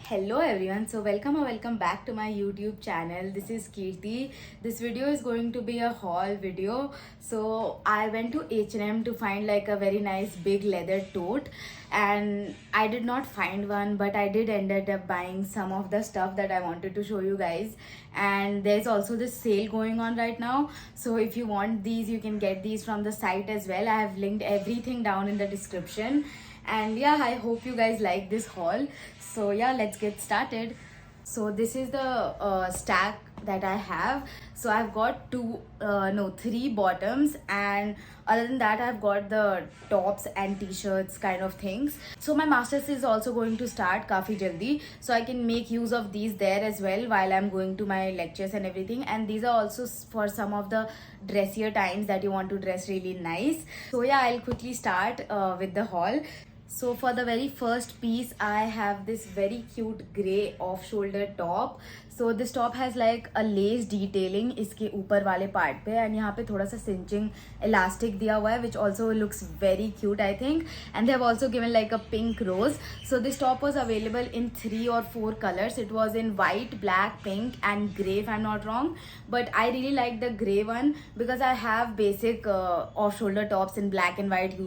Hello everyone, so welcome back to my YouTube channel. This is Kirti. This video is going to be a haul video. So I went to H&M to find like a very nice big leather tote, and I did not find one, but I did ended up buying some of the stuff that I wanted to show you guys. And there's also this sale going on right now, so if you want these you can get these from the site as well. I have linked everything down in the description. And yeah, I hope you guys like this haul. So yeah, let's get started. So this is the stack that I have. So I've got three bottoms, and other than that I've got the tops and t-shirts kind of things. So my masters is also going to start kafi jaldi, so I can make use of these there as well while I'm going to my lectures and everything. And these are also for some of the dressier times that you want to dress really nice. So yeah, I'll quickly start with the haul. So for the very first piece, I have this very cute grey off-shoulder top. So this top has like a lace detailing इसके ऊपर वाले part पे, and यहाँ पे थोड़ा सा cinching elastic दिया हुआ है, which also looks very cute I think. And they have also given like a pink rose. So this top was available in 3 or 4 colors. It was in white, black, pink and grey if I'm not wrong. But I really like the grey one because I have basic off-shoulder tops in black and white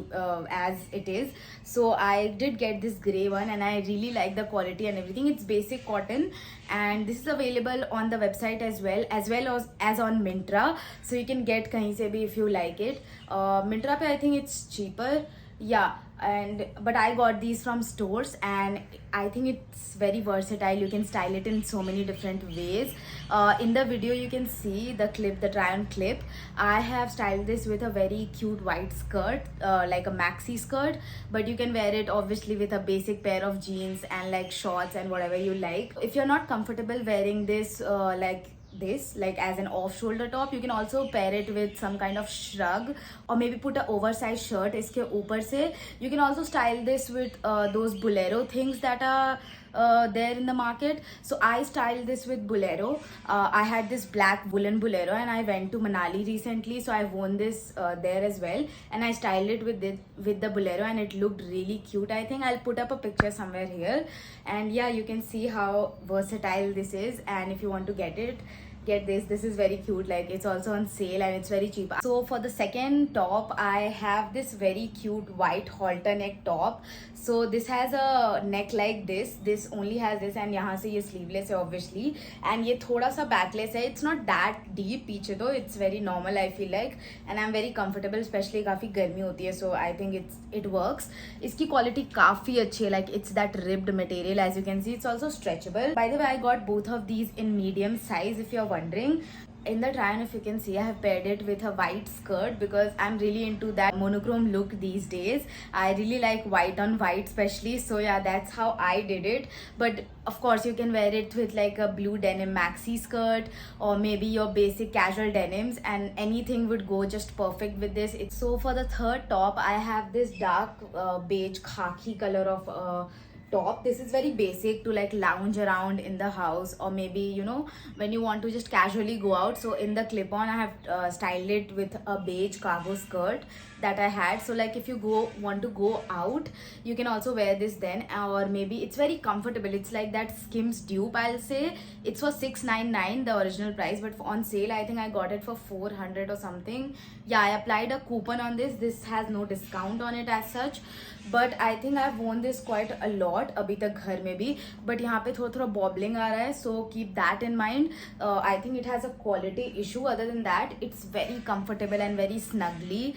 as it is. So I did get this grey one and I really like the quality and everything. It's basic cotton, and this is available on the website as well as on Myntra. So you can get kahin se bhi if you like it. Myntra pe I think it's cheaper. Yeah, but I got these from stores and I think it's very versatile. You can style it in so many different ways. In the video you can see the try on clip. I have styled this with a very cute white skirt, like a maxi skirt, but you can wear it obviously with a basic pair of jeans and like shorts and whatever you like. If you're not comfortable wearing this like as an off-shoulder top, you can also pair it with some kind of shrug or maybe put an oversized shirt iske upar se. You can also style this with those bolero things that are there in the market. So I styled this with bolero. I had this black woolen bolero and I went to Manali recently, so I worn this there as well, and I styled it with the bolero and it looked really cute. I think I'll put up a picture somewhere here, and yeah, you can see how versatile this is. And if you want to get this is very cute. Like, it's also on sale and it's very cheap. So for the second top, I have this very cute white halter neck top. So this has a neck like this only has this, and यहाँ से ये sleeveless है obviously, and ये थोड़ा सा backless है. It's not that deep पीछे तो, it's very normal I feel like, and I'm very comfortable, especially काफ़ी गर्मी होती है, so I think it works. इसकी quality काफ़ी अच्छी है, like it's that ribbed material. As you can see, it's also stretchable. By the way, I got both of these in medium size if you're wondering. In the try on, if you can see, I have paired it with a white skirt because I'm really into that monochrome look these days. I really like white on white especially, so yeah, that's how I did it. But of course you can wear it with like a blue denim maxi skirt or maybe your basic casual denims, and anything would go just perfect with this. So for the third top, I have this dark beige khaki color of top. This is very basic to like lounge around in the house, or maybe, you know, when you want to just casually go out. So in the clip on, I have styled it with a beige cargo skirt that I had. So like if you want to go out, you can also wear this then, or maybe it's very comfortable. It's like that Skims dupe, I'll say. It's for $699 the original price, but on sale I think I got it for 400 or something. Yeah, I applied a coupon on this. This has no discount on it as such, but I think I've worn this quite a lot अभी तक घर में भी. But यहाँ पे थोड़ा bobbling आ रहा है, so keep that in mind. I think it has a quality issue. Other than that, it's very comfortable and very snuggly.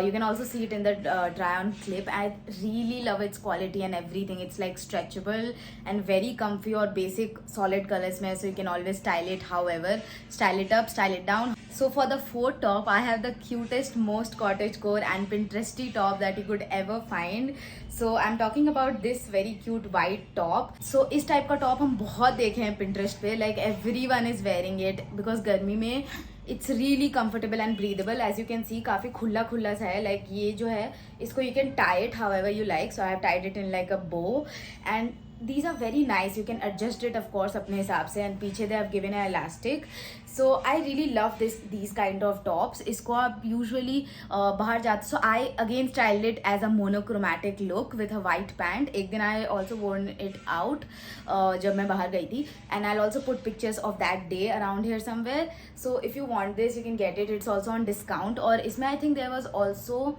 You can also see it in the try on clip. I really love its quality and everything. It's like stretchable and very comfy, or basic solid colors mein, so you can always style it however. Style it up, style it down. So for the fourth top, I have the cutest, most cottagecore and Pinteresty top that you could ever find. So I'm talking about this very cute white top. So इस type का top हम बहुत देखे हैं Pinterest पे. Like everyone is wearing it because गर्मी में it's really comfortable and breathable. As you can see, काफ़ी खुला खुला सा है. Like ये जो है, इसको you can tie it however you like. So I have tied it in like a bow, and these are very nice. You can adjust it of course अपने हिसाब से, and पीछे they have given an elastic. So I really love these kind of tops. इसको आप usually बाहर जाते, so I again styled it as a monochromatic look with a white pant. एक दिन I also worn it out जब मैं बाहर गई थी, and I'll also put pictures of that day around here somewhere. So if you want this you can get it. It's also on discount. और इसमें I think there was also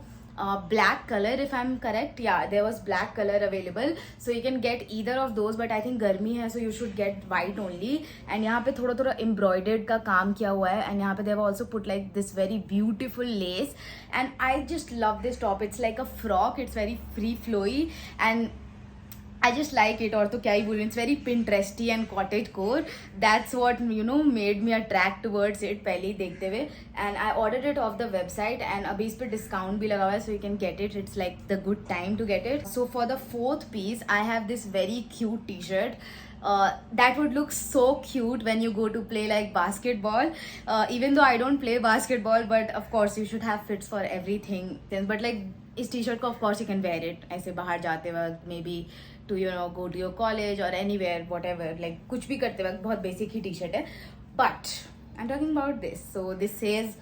black color, if I'm correct. Yeah, there was black color available, so you can get either of those, but I think गर्मी है, so you should get white only. And यहाँ पे थोड़ा थोड़ा embroidered का काम किया हुआ है, and यहाँ पे they have also put like this very beautiful lace, and I just love this top. It's like a frock, it's very free flowy, and I just like it. और तो क्या ही बोलूँ, it's very Pinteresty and cottage core. That's what made me attract towards it पहले ही देखते हुए. And I ordered it off the website, and अभी इस पे discount भी लगा हुआ है, so you can get it. It's like the good time to get it. So for the fourth piece, I have this very cute t-shirt. That would look so cute when you go to play like basketball. Even though I don't play basketball, but of course you should have fits for everything. But like इस t-shirt को of course you can wear it ऐसे बाहर जाते वक्त, maybe to go to your college or anywhere, whatever, like कुछ भी करते वक्त. बहुत basic ही t-shirt है, but I'm talking about this. So this says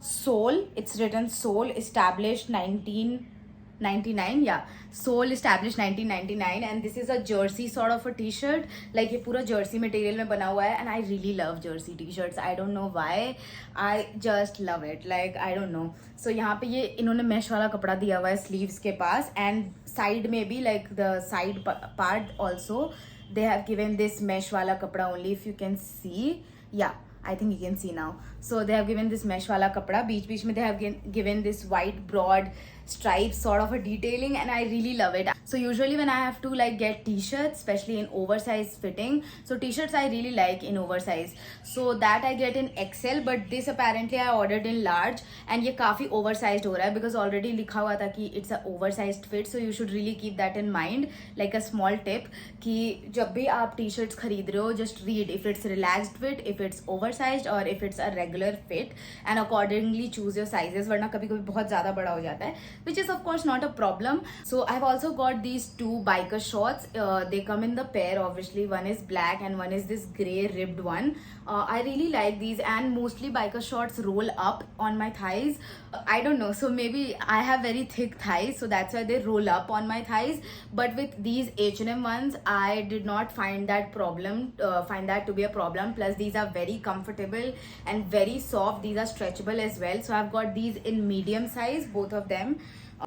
Seoul. It's written Seoul, established 1999. Yeah, Seoul established 1999, and this is a jersey sort of a t-shirt. Like ये पूरा jersey material में बना हुआ है, and I really love jersey t-shirts. I don't know why, I just love it. Like I don't know. So यहाँ पे ये इन्होंने mesh वाला कपड़ा दिया हुआ है sleeves के पास, and side में भी like the side part also they have given this mesh वाला कपड़ा only, if you can see. Yeah, I think you can see now. So they have given this mesh wala kapda. बीच में they have given this white broad stripes sort of a detailing, and I really love it. So usually when I have to like get t-shirts, especially in oversized fitting, so t-shirts I really like in oversize, so that I get in XL, but this apparently I ordered in large, and ये काफ़ी oversized हो रहा है because already लिखा हुआ था कि it's a oversized fit. So you should really keep that in mind, like a small tip कि जब भी आप t-shirts खरीद रहे हो, just read if it's relaxed fit, if it's oversized, or if it's a regular fit, and accordingly choose your sizes, वरना कभी कभी बहुत ज़्यादा बड़ा हो जाता है, which is of course not a problem. So I've also got these two biker shorts. They come in the pair, obviously. One is black and one is this grey ribbed one. I really like these, and mostly biker shorts roll up on my thighs. I don't know, so maybe I have very thick thighs, so that's why they roll up on my thighs. But with these H&M ones, I did not find that to be a problem. Plus these are very comfortable and very soft. These are stretchable as well, so I've got these in medium size, both of them.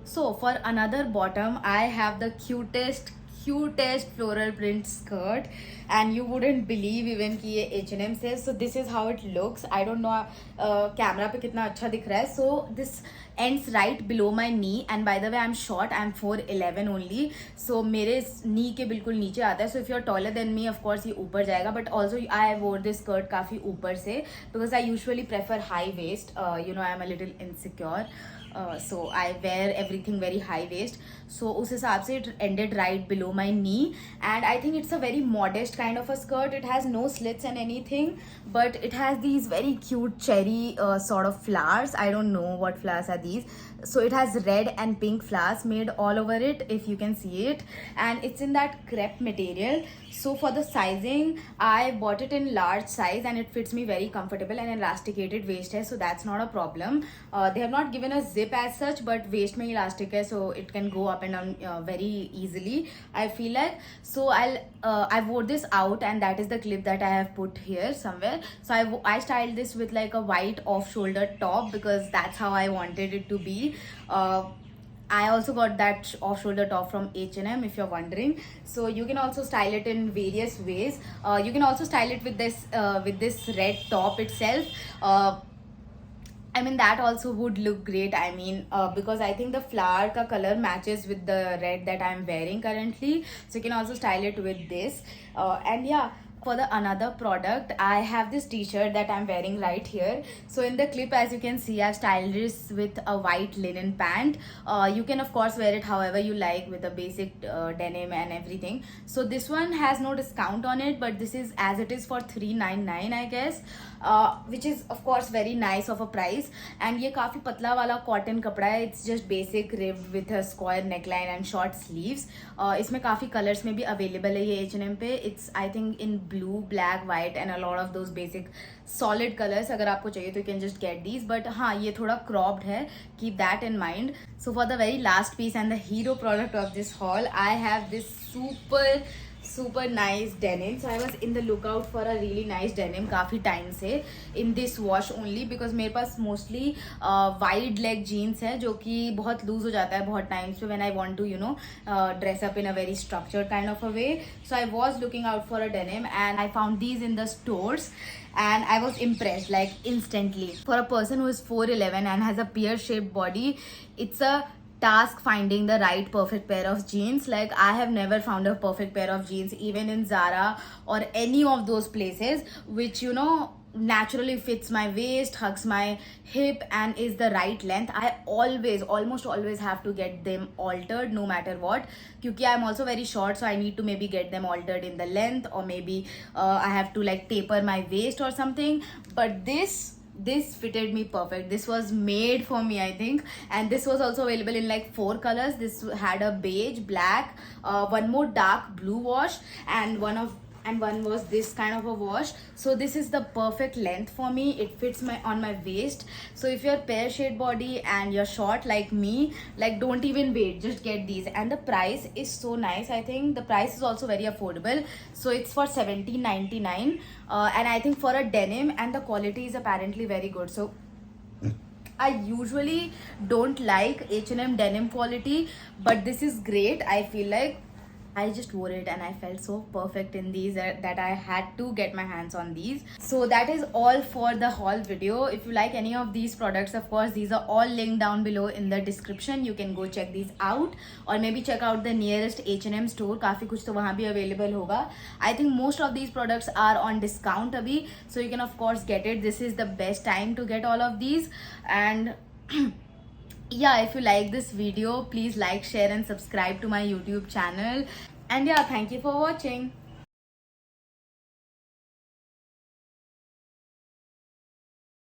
So for another bottom, I have the cutest floral print skirt, and you wouldn't believe even कि ये H&M से. So this is how it looks. I don't know camera पे कितना अच्छा दिख रहा है. So this ends right below my knee, and by the way I'm short, I'm 4'11" only, so मेरे knee के बिल्कुल नीचे आता है. So if you're taller than me, of course ये ऊपर जाएगा, but also I wore this skirt काफ़ी ऊपर से because I usually prefer high waist. I'm a little insecure. So I wear everything very high waist, so उस हिसाब से it ended right below my knee, and I think it's a very modest kind of a skirt. It has no slits and anything, but it has these very cute cherry sort of flowers. I don't know what flowers are these. So it has red and pink flowers made all over it, if you can see it, and it's in that crepe material. So for the sizing, I bought it in large size, and it fits me very comfortable, and elasticated waist hai, so that's not a problem. They have not given a zip as such, but waist mein elastic hai, so it can go up and down very easily, I feel like. So I wore this out, and that is the clip that I have put here somewhere. So I styled this with like a white off-shoulder top because that's how I wanted it to be. I also got that off-shoulder top from H&M, if you're wondering. So you can also style it in various ways. You can also style it with this red top itself. I mean, that also would look great. I mean, because I think the flower ka color matches with the red that I'm wearing currently. So you can also style it with this. And yeah, For the another product, I have this t-shirt that I'm wearing right here. So in the clip, as you can see, I've styled this with a white linen pant. You can of course wear it however you like, with a basic denim and everything. So this one has no discount on it, but this is as it is for 399 I guess, which is of course very nice of a price. And ये काफी पतला वाला cotton कपड़ा है. It's just basic ribbed with a square neckline and short sleeves. इसमें काफी colors में भी available है ये H&M पे. It's I think in blue, black, white and a lot of those basic solid colors. अगर आपको चाहिए तो you can just get these. But हाँ, ये थोड़ा cropped है. Keep that in mind. So for the very last piece and the hero product of this haul, I have this super nice denim. So I was in the lookout for a really nice denim काफ़ी time से, in this wash only, because मेरे पास mostly wide leg jeans है जो कि बहुत loose हो जाता है बहुत टाइम पे when I want to dress up in a very structured kind of a way. So I was looking out for a denim and I found these in the stores and I was impressed like instantly. For a person who is 4'11" and has a pear shaped body, it's a task finding the right perfect pair of jeans. Like I have never found a perfect pair of jeans even in Zara or any of those places which naturally fits my waist, hugs my hip and is the right length. I almost always have to get them altered no matter what, because I'm also very short, so I need to maybe get them altered in the length, or maybe I have to like taper my waist or something. But this fitted me perfect. This was made for me, I think. And this was also available in like 4 colors. This had a beige, black, one more dark blue wash, and one was this kind of a wash. So this is the perfect length for me. It fits on my waist. So if you're pear shaped body and you're short like me, like don't even wait, just get these. And the price is so nice. I think the price is also very affordable. So it's for $17.99, and I think for a denim, and the quality is apparently very good. So I usually don't like H&M denim quality, but this is great. I feel like I just wore it and I felt so perfect in these that I had to get my hands on these. So that is all for the haul video. If you like any of these products, of course these are all linked down below in the description. You can go check these out, or maybe check out the nearest H&M store. काफी कुछ तो वहाँ भी available होगा. I think most of these products are on discount अभी, so you can of course get it. This is the best time to get all of these. And yeah, if you like this video, please like, share and subscribe to my YouTube channel. And yeah, thank you for watching.